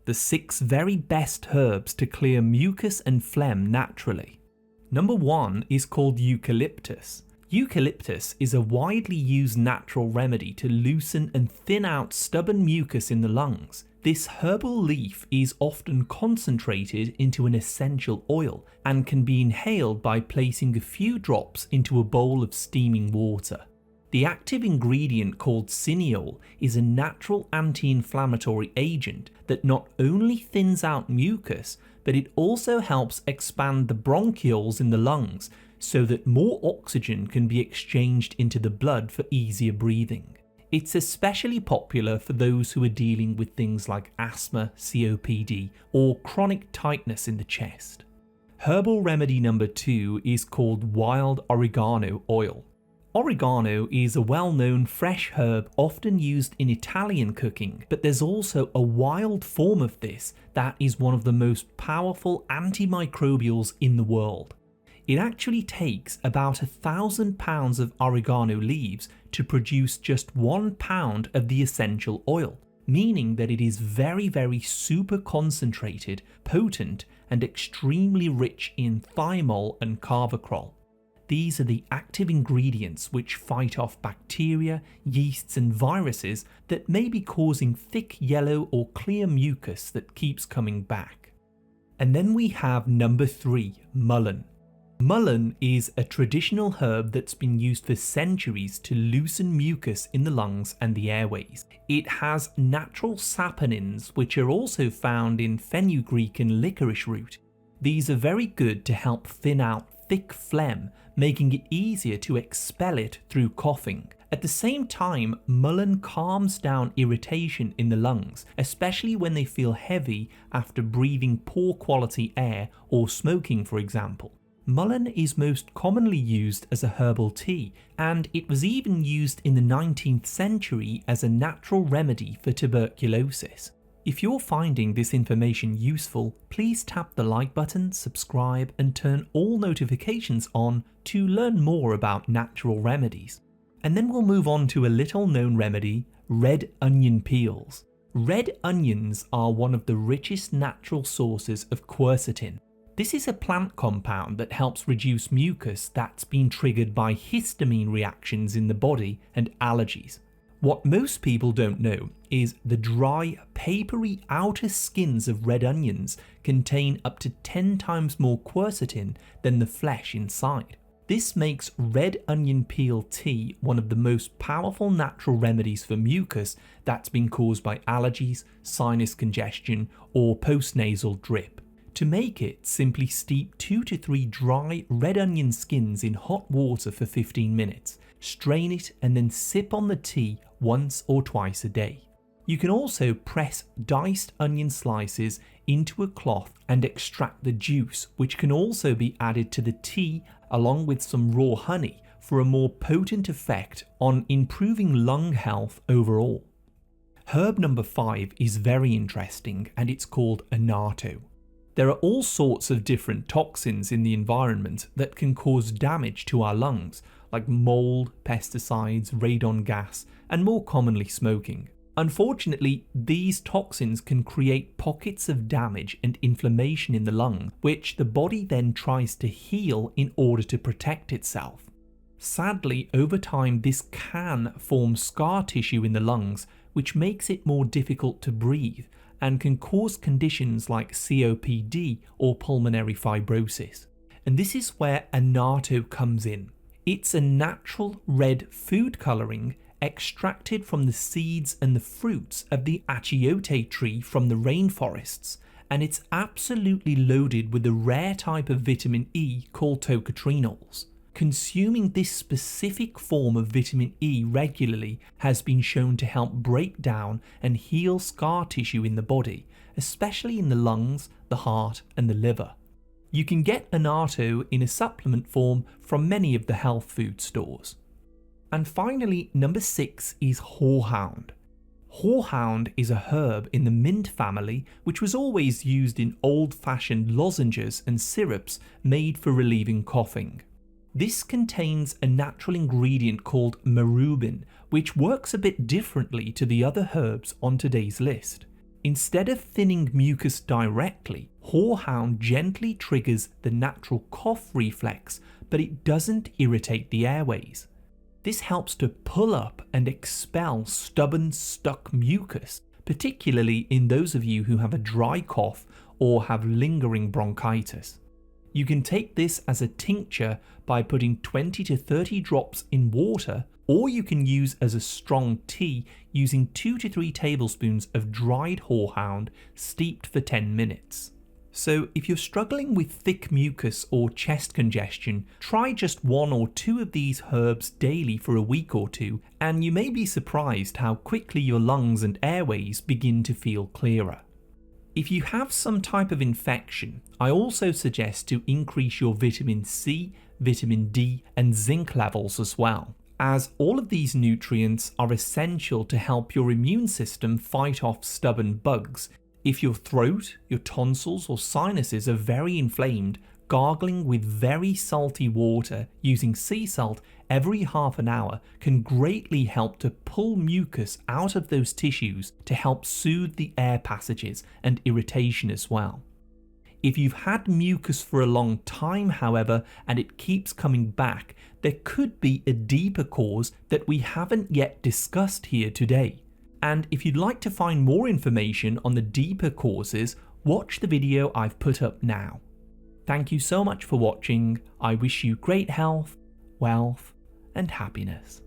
the 6 very best herbs to clear mucus and phlegm naturally. Number 1 is called eucalyptus. Eucalyptus is a widely used natural remedy to loosen and thin out stubborn mucus in the lungs. This herbal leaf is often concentrated into an essential oil and can be inhaled by placing a few drops into a bowl of steaming water. The active ingredient called cineole is a natural anti-inflammatory agent that not only thins out mucus, but it also helps expand the bronchioles in the lungs so that more oxygen can be exchanged into the blood for easier breathing. It's especially popular for those who are dealing with things like asthma, COPD, or chronic tightness in the chest. Herbal remedy number 2 is called wild oregano oil. Oregano is a well-known fresh herb often used in Italian cooking, but there's also a wild form of this that is one of the most powerful antimicrobials in the world. It actually takes about 1,000 pounds of oregano leaves to produce just 1 pound of the essential oil, meaning that it is very super concentrated, potent, and extremely rich in thymol and carvacrol. These are the active ingredients which fight off bacteria, yeasts and viruses that may be causing thick yellow or clear mucus that keeps coming back. And then we have number 3, mullein. Mullein is a traditional herb that's been used for centuries to loosen mucus in the lungs and the airways. It has natural saponins which are also found in fenugreek and licorice root. These are very good to help thin out thick phlegm, making it easier to expel it through coughing. At the same time, mullein calms down irritation in the lungs, especially when they feel heavy after breathing poor quality air or smoking, for example. Mullein is most commonly used as a herbal tea, and it was even used in the 19th century as a natural remedy for tuberculosis. If you're finding this information useful, please tap the like button, subscribe, and turn all notifications on to learn more about natural remedies. And then we'll move on to a little known remedy, red onion peels. Red onions are one of the richest natural sources of quercetin. This is a plant compound that helps reduce mucus that's been triggered by histamine reactions in the body and allergies. What most people don't know is the dry, papery outer skins of red onions contain up to 10 times more quercetin than the flesh inside. This makes red onion peel tea one of the most powerful natural remedies for mucus that's been caused by allergies, sinus congestion, or postnasal drip. To make it, simply steep 2 to 3 dry red onion skins in hot water for 15 minutes, strain it and then sip on the tea once or twice a day. You can also press diced onion slices into a cloth and extract the juice, which can also be added to the tea along with some raw honey for a more potent effect on improving lung health overall. Herb number 5 is very interesting and it's called annatto. There are all sorts of different toxins in the environment that can cause damage to our lungs, like mold, pesticides, radon gas, and more commonly smoking. Unfortunately, these toxins can create pockets of damage and inflammation in the lung, which the body then tries to heal in order to protect itself. Sadly, over time this can form scar tissue in the lungs, which makes it more difficult to breathe and can cause conditions like COPD or pulmonary fibrosis. And this is where annatto comes in. It's a natural red food colouring extracted from the seeds and the fruits of the achiote tree from the rainforests, and it's absolutely loaded with a rare type of vitamin E called tocotrienols. Consuming this specific form of vitamin E regularly has been shown to help break down and heal scar tissue in the body, especially in the lungs, the heart, and the liver. You can get annatto in a supplement form from many of the health food stores. And finally, number 6 is horehound. Horehound is a herb in the mint family which was always used in old-fashioned lozenges and syrups made for relieving coughing. This contains a natural ingredient called marubin, which works a bit differently to the other herbs on today's list. Instead of thinning mucus directly, Horehound gently triggers the natural cough reflex, but it doesn't irritate the airways. This helps to pull up and expel stubborn, stuck mucus, particularly in those of you who have a dry cough or have lingering bronchitis. You can take this as a tincture by putting 20 to 30 drops in water, or you can use as a strong tea using 2 to 3 tablespoons of dried horehound steeped for 10 minutes. So if you're struggling with thick mucus or chest congestion, try just 1 or 2 of these herbs daily for a week or 2, and you may be surprised how quickly your lungs and airways begin to feel clearer. If you have some type of infection, I also suggest to increase your vitamin C, vitamin D, and zinc levels as well, as all of these nutrients are essential to help your immune system fight off stubborn bugs. If your throat, your tonsils, or sinuses are very inflamed, gargling with very salty water using sea salt every half an hour can greatly help to pull mucus out of those tissues to help soothe the air passages and irritation as well. If you've had mucus for a long time, however, and it keeps coming back, there could be a deeper cause that we haven't yet discussed here today. And if you'd like to find more information on the deeper causes, watch the video I've put up now. Thank you so much for watching. I wish you great health, wealth, and happiness.